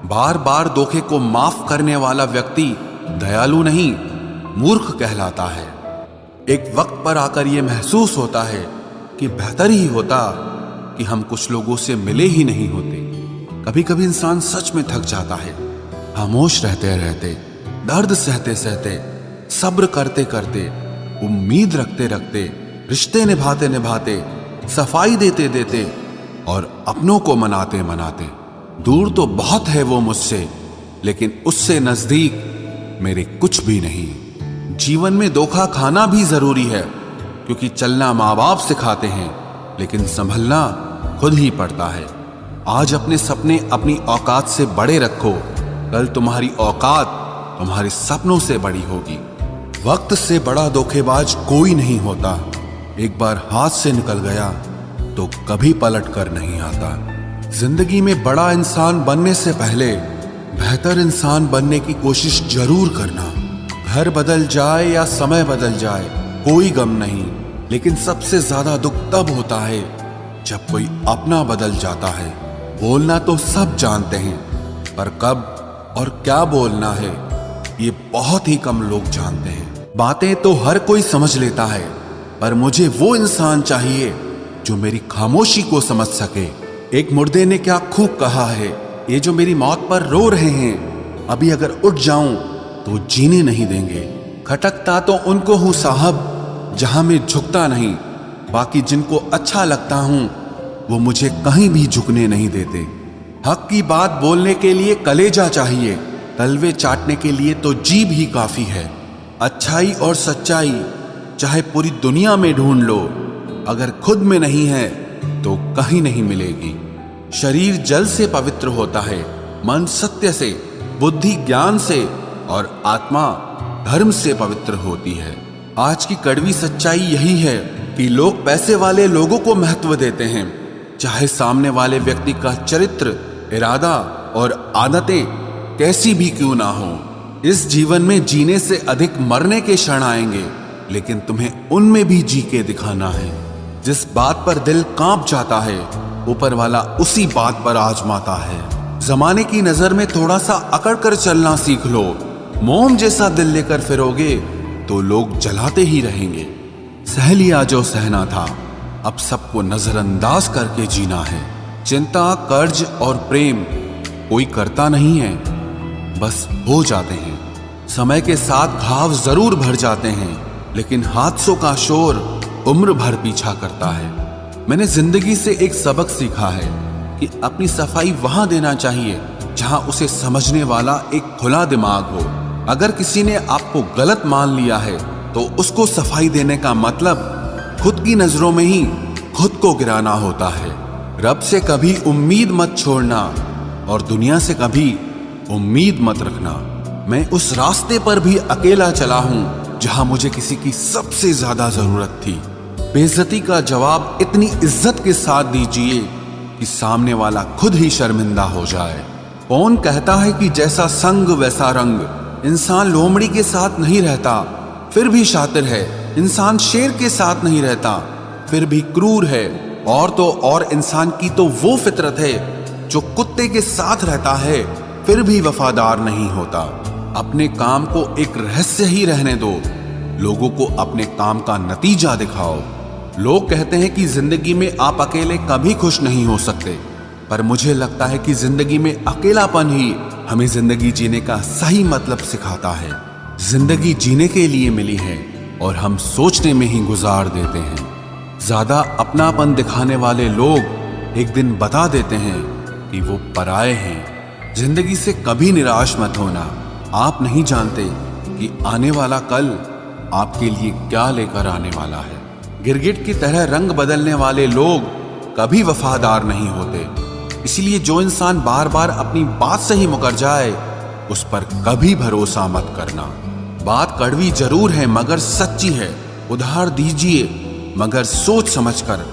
बार बार धोखे को माफ करने वाला व्यक्ति दयालु नहीं, मूर्ख कहलाता है। एक वक्त पर आकर यह महसूस होता है कि बेहतर ही होता कि हम कुछ लोगों से मिले ही नहीं होते। कभी कभी इंसान सच में थक जाता है, खामोश रहते रहते, दर्द सहते सहते, सब्र करते करते, उम्मीद रखते रखते, रिश्ते निभाते निभाते, सफाई देते देते और अपनों को मनाते मनाते। दूर तो बहुत है वो मुझसे, लेकिन उससे नजदीक मेरे कुछ भी नहीं। जीवन में धोखा खाना भी जरूरी है, क्योंकि चलना माँ बाप सिखाते हैं, लेकिन संभलना खुद ही पड़ता है। आज अपने सपने अपनी औकात से बड़े रखो, कल तुम्हारी औकात तुम्हारे सपनों से बड़ी होगी। वक्त से बड़ा धोखेबाज कोई नहीं होता। एक बार हाथ से निकल गया तो कभी पलट कर नहीं आता। जिंदगी में बड़ा इंसान बनने से पहले बेहतर इंसान बनने की कोशिश जरूर करना। घर बदल जाए या समय बदल जाए कोई गम नहीं, लेकिन सबसे ज्यादा दुख तब होता है जब कोई अपना बदल जाता है। बोलना तो सब जानते हैं, पर कब और क्या बोलना है ये बहुत ही कम लोग जानते हैं। बातें तो हर कोई समझ लेता है, पर मुझे वो इंसान चाहिए जो मेरी खामोशी को समझ सके। एक मुर्दे ने क्या खूब कहा है, ये जो मेरी मौत पर रो रहे हैं, अभी अगर उठ जाऊं तो जीने नहीं देंगे। खटकता तो उनको हूं साहब जहां मैं झुकता नहीं, बाकी जिनको अच्छा लगता हूं वो मुझे कहीं भी झुकने नहीं देते। हक की बात बोलने के लिए कलेजा चाहिए, तलवे चाटने के लिए तो जीभ ही काफी है। अच्छाई और सच्चाई चाहे पूरी दुनिया में ढूंढ लो, अगर खुद में नहीं है तो कहीं नहीं मिलेगी। शरीर जल से पवित्र होता है, मन सत्य से, बुद्धि ज्ञान से और आत्मा धर्म से पवित्र होती है। आज की कड़वी सच्चाई यही है कि लोग पैसे वाले लोगों को महत्व देते हैं, चाहे सामने वाले व्यक्ति का चरित्र, इरादा और आदतें कैसी भी क्यों ना हो। इस जीवन में जीने से अधिक मरने के क्षण आएंगे, लेकिन तुम्हें उनमें भी जी के दिखाना है। जिस बात पर दिल कांप जाता है, ऊपर वाला उसी बात पर आजमाता है। जमाने की नजर में थोड़ा सा अकड़ कर चलना सीख लो। मोम जैसा दिल लेकर फिरोगे तो लोग जलाते ही रहेंगे। सह लिया जो सहना था, अब सबको नजरअंदाज करके जीना है। चिंता, कर्ज और प्रेम कोई करता नहीं है, बस हो जाते हैं। समय के साथ घाव जरूर भर जाते हैं, लेकिन हादसों का शोर उम्र भर पीछा करता है। मैंने जिंदगी से एक सबक सीखा है कि अपनी सफाई वहां देना चाहिए जहां उसे समझने वाला एक खुला दिमाग हो। अगर किसी ने आपको गलत मान लिया है तो उसको सफाई देने का मतलब खुद की नजरों में ही खुद को गिराना होता है। रब से कभी उम्मीद मत छोड़ना और दुनिया से कभी उम्मीद मत रखना। मैं उस रास्ते पर भी अकेला चला हूं जहां मुझे किसी की सबसे ज्यादा जरूरत थी। बेइज्जती का जवाब इतनी इज्जत के साथ दीजिए कि सामने वाला खुद ही शर्मिंदा हो जाए। कौन कहता है कि जैसा संग वैसा रंग। इंसान लोमड़ी के साथ नहीं रहता फिर भी शातिर है। इंसान शेर के साथ नहीं रहता फिर भी क्रूर है। और तो और इंसान की तो वो फितरत है जो कुत्ते के साथ रहता है फिर भी वफादार नहीं होता। अपने काम को एक रहस्य ही रहने दो, लोगों को अपने काम का नतीजा दिखाओ। लोग कहते हैं कि जिंदगी में आप अकेले कभी खुश नहीं हो सकते, पर मुझे लगता है कि जिंदगी में अकेलापन ही हमें जिंदगी जीने का सही मतलब सिखाता है। जिंदगी जीने के लिए मिली है और हम सोचने में ही गुजार देते हैं। ज्यादा अपनापन दिखाने वाले लोग एक दिन बता देते हैं कि वो पराये हैं। जिंदगी से कभी निराश मत होना। आप नहीं जानते कि आने वाला कल आपके लिए क्या लेकर आने वाला है। गिरगिट की तरह रंग बदलने वाले लोग कभी वफादार नहीं होते। इसलिए जो इंसान बार बार अपनी बात से ही मुकर जाए उस पर कभी भरोसा मत करना। बात कड़वी जरूर है मगर सच्ची है। उधार दीजिए मगर सोच समझकर।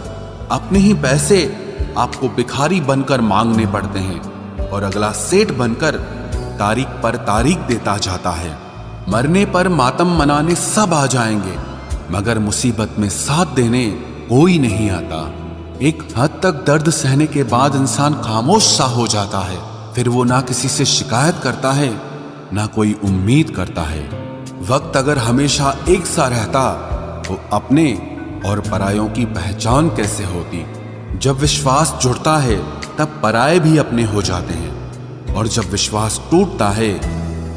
अपने ही पैसे आपको भिखारी बनकर मांगने पड़ते हैं और अगला सेठ बनकर तारीख पर तारीख देता जाता है। मरने पर मातम मनाने सब आ जाएंगे, मगर मुसीबत में साथ देने कोई नहीं आता। एक हद तक दर्द सहने के बाद इंसान खामोश सा हो जाता है, फिर वो ना किसी से शिकायत करता है, ना कोई उम्मीद करता है। वक्त अगर हमेशा एक सा रहता तो अपने और परायों की पहचान कैसे होती। जब विश्वास जुड़ता है तब पराये भी अपने हो जाते हैं, और जब विश्वास टूटता है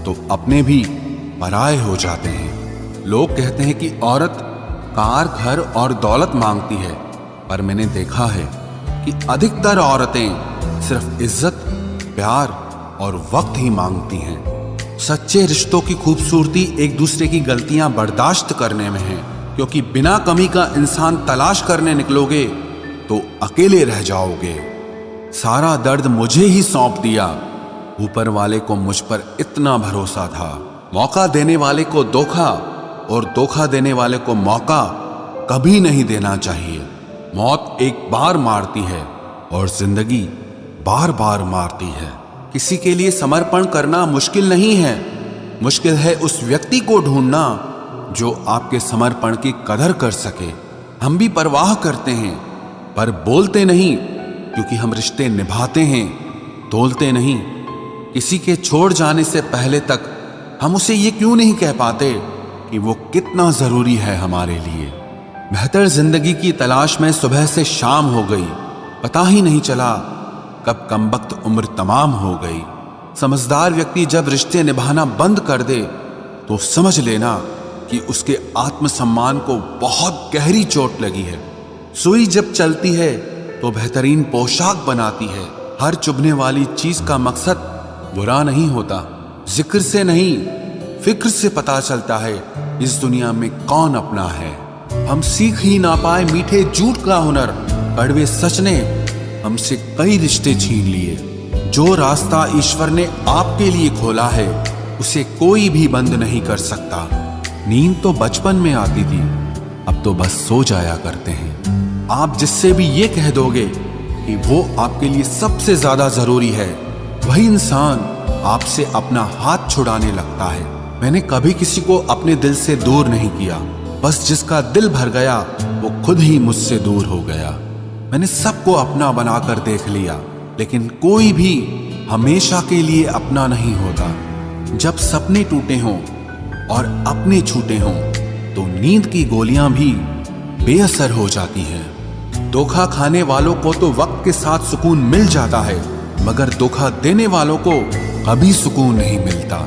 तो अपने भी पराये हो जाते हैं। लोग कहते हैं कि औरत कार, घर और दौलत मांगती है, पर मैंने देखा है कि अधिकतर औरतें सिर्फ इज्जत, प्यार और वक्त ही मांगती हैं। सच्चे रिश्तों की खूबसूरती एक दूसरे की गलतियां बर्दाश्त करने में है, क्योंकि बिना कमी का इंसान तलाश करने निकलोगे तो अकेले रह जाओगे। सारा दर्द मुझे ही सौंप दिया, ऊपर वाले को मुझ पर इतना भरोसा था। मौका देने वाले को धोखा और धोखा देने वाले को मौका कभी नहीं देना चाहिए। मौत एक बार मारती है और जिंदगी बार बार मारती है। किसी के लिए समर्पण करना मुश्किल नहीं है, मुश्किल है उस व्यक्ति को ढूंढना जो आपके समर्पण की कदर कर सके। हम भी परवाह करते हैं पर बोलते नहीं, क्योंकि हम रिश्ते निभाते हैं, तोलते नहीं। किसी के छोड़ जाने से पहले तक हम उसे ये क्यों नहीं कह पाते कि वो कितना जरूरी है हमारे लिए। बेहतर जिंदगी की तलाश में सुबह से शाम हो गई, पता ही नहीं चला कब कमबख्त उम्र तमाम हो गई। समझदार व्यक्ति जब रिश्ते निभाना बंद कर दे तो समझ लेना कि उसके आत्मसम्मान को बहुत गहरी चोट लगी है। सुई जब चलती है तो बेहतरीन पोशाक बनाती है। हर चुभने वाली चीज का मकसद बुरा नहीं होता। जिक्र से नहीं, फिक्र से पता चलता है इस दुनिया में कौन अपना है। हम सीख ही ना पाए मीठे झूठ का हुनर, कड़वे सच ने हमसे कई रिश्ते छीन लिए। जो रास्ता ईश्वर ने आपके लिए खोला है उसे कोई भी बंद नहीं कर सकता। नींद तो बचपन में आती थी, अब तो बस सो जाया करते हैं। आप जिससे भी ये कह दोगे कि वो आपके लिए सबसे ज्यादा जरूरी है, वही इंसान आपसे अपना हाथ छुड़ाने लगता है। मैंने कभी किसी को अपने दिल से दूर नहीं किया, बस जिसका दिल भर गया वो खुद ही मुझसे दूर हो गया। मैंने सबको अपना बनाकर देख लिया, लेकिन कोई भी हमेशा के लिए अपना नहीं होता। जब सपने टूटे हों और अपने छूटे हों तो नींद की गोलियां भी बेअसर हो जाती हैं। धोखा खाने वालों को तो वक्त के साथ सुकून मिल जाता है, मगर धोखा देने वालों को कभी सुकून नहीं मिलता।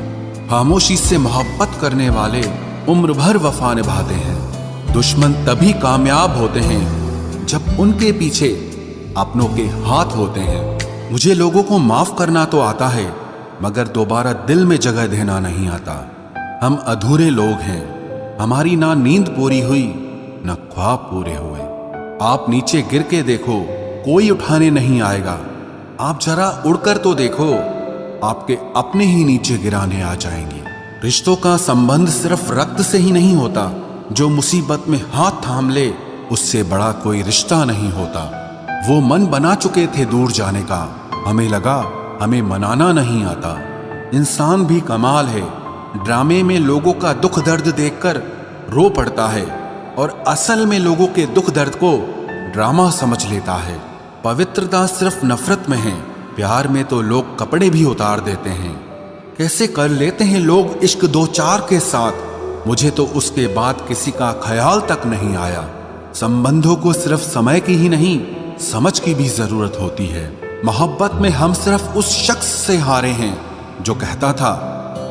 खामोशी से मोहब्बत करने वाले उम्र भर वफा निभाते हैं। दुश्मन तभी कामयाब होते हैं जब उनके पीछे अपनों के हाथ होते हैं। मुझे लोगों को माफ करना तो आता है, मगर दोबारा दिल में जगह देना नहीं आता। हम अधूरे लोग हैं, हमारी ना नींद पूरी हुई ना ख्वाब पूरे हुए। आप नीचे गिर के देखो, कोई उठाने नहीं आएगा। आप जरा उड़कर तो देखो, आपके अपने ही नीचे गिराने आ जाएंगे। रिश्तों का संबंध सिर्फ रक्त से ही नहीं होता। जो मुसीबत में हाथ थाम ले उससे बड़ा कोई रिश्ता नहीं होता। वो मन बना चुके थे दूर जाने का, हमें लगा हमें मनाना नहीं आता। इंसान भी कमाल है, ड्रामे में लोगों का दुख दर्द देखकर रो पड़ता है और असल में लोगों के दुख दर्द को ड्रामा समझ लेता है। पवित्रता सिर्फ नफरत में है, प्यार में तो लोग कपड़े भी उतार देते हैं। कैसे कर लेते हैं लोग इश्क दो चार के साथ, मुझे तो उसके बाद किसी का ख्याल तक नहीं आया। संबंधों को सिर्फ समय की ही नहीं, समझ की भी जरूरत होती है। मोहब्बत में हम सिर्फ उस शख्स से हारे हैं जो कहता था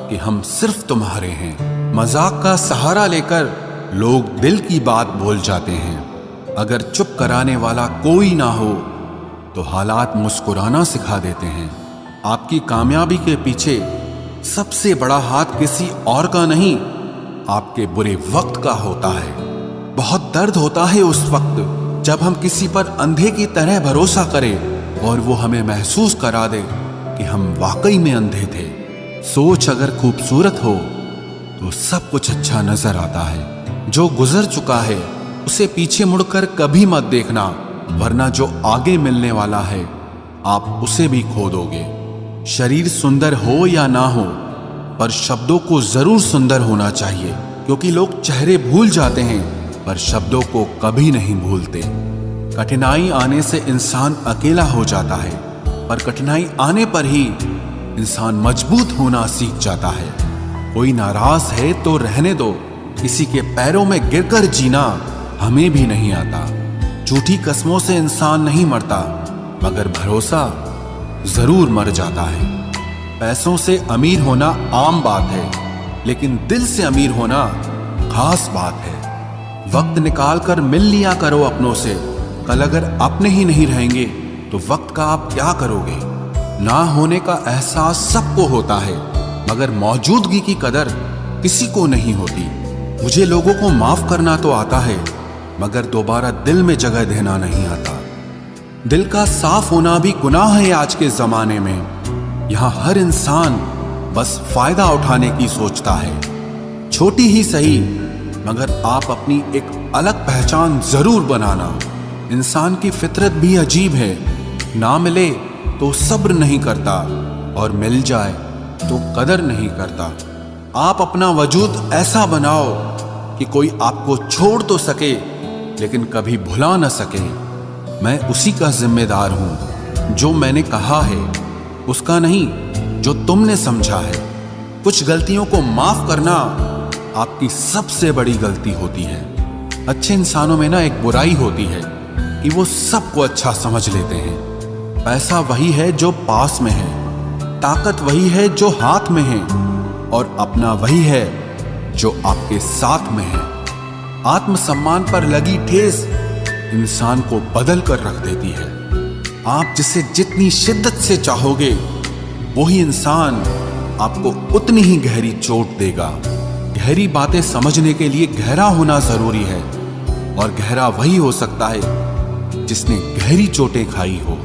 कि हम सिर्फ तुम्हारे हैं। मजाक का सहारा लेकर लोग दिल की बात बोल जाते हैं। अगर चुप कराने वाला कोई ना हो तो हालात मुस्कुराना सिखा देते हैं। आपकी कामयाबी के पीछे सबसे बड़ा हाथ किसी और का नहीं, आपके बुरे वक्त का होता है। बहुत दर्द होता है उस वक्त जब हम किसी पर अंधे की तरह भरोसा करें और वो हमें महसूस करा दे कि हम वाकई में अंधे थे। सोच अगर खूबसूरत हो तो सब कुछ अच्छा नजर आता है। जो गुजर चुका है उसे पीछे मुड़कर कभी मत देखना, वरना जो आगे मिलने वाला है आप उसे भी खो दोगे। शरीर सुंदर हो या ना हो, पर शब्दों को जरूर सुंदर होना चाहिए, क्योंकि लोग चेहरे भूल जाते हैं पर शब्दों को कभी नहीं भूलते। कठिनाई आने से इंसान अकेला हो जाता है, पर कठिनाई आने पर ही इंसान मजबूत होना सीख जाता है। कोई नाराज है तो रहने दो, किसी के पैरों में गिरकर जीना हमें भी नहीं आता। झूठी कस्मों से इंसान नहीं मरता, मगर भरोसा जरूर मर जाता है। पैसों से अमीर होना आम बात है, लेकिन दिल से अमीर होना खास बात है। वक्त निकाल कर मिल लिया करो अपनों से। कल अगर अपने ही नहीं रहेंगे तो वक्त का आप क्या करोगे? ना होने का एहसास सबको होता है, मगर मौजूदगी की कदर किसी को नहीं होती। मुझे लोगों को माफ करना तो आता है, मगर दोबारा दिल में जगह देना नहीं आता। दिल का साफ होना भी गुनाह है आज के जमाने में। यहाँ हर इंसान बस फायदा उठाने की सोचता है। छोटी ही सही, मगर आप अपनी एक अलग पहचान जरूर बनाना। इंसान की फितरत भी अजीब है, ना मिले तो सब्र नहीं करता और मिल जाए तो कदर नहीं करता। आप अपना वजूद ऐसा बनाओ कि कोई आपको छोड़ तो सके, लेकिन कभी भुला न सके। मैं उसी का जिम्मेदार हूं, जो मैंने कहा है उसका नहीं, जो तुमने समझा है। कुछ गलतियों को माफ करना आपकी सबसे बड़ी गलती होती है। अच्छे इंसानों में ना एक बुराई होती है कि वो सबको अच्छा समझ लेते हैं। पैसा वही है जो पास में है, ताकत वही है जो हाथ में है, और अपना वही है जो आपके साथ में है। आत्मसम्मान पर लगी ठेस इंसान को बदल कर रख देती है। आप जिसे जितनी शिद्दत से चाहोगे, वही इंसान आपको उतनी ही गहरी चोट देगा। गहरी बातें समझने के लिए गहरा होना जरूरी है, और गहरा वही हो सकता है जिसने गहरी चोटें खाई हो।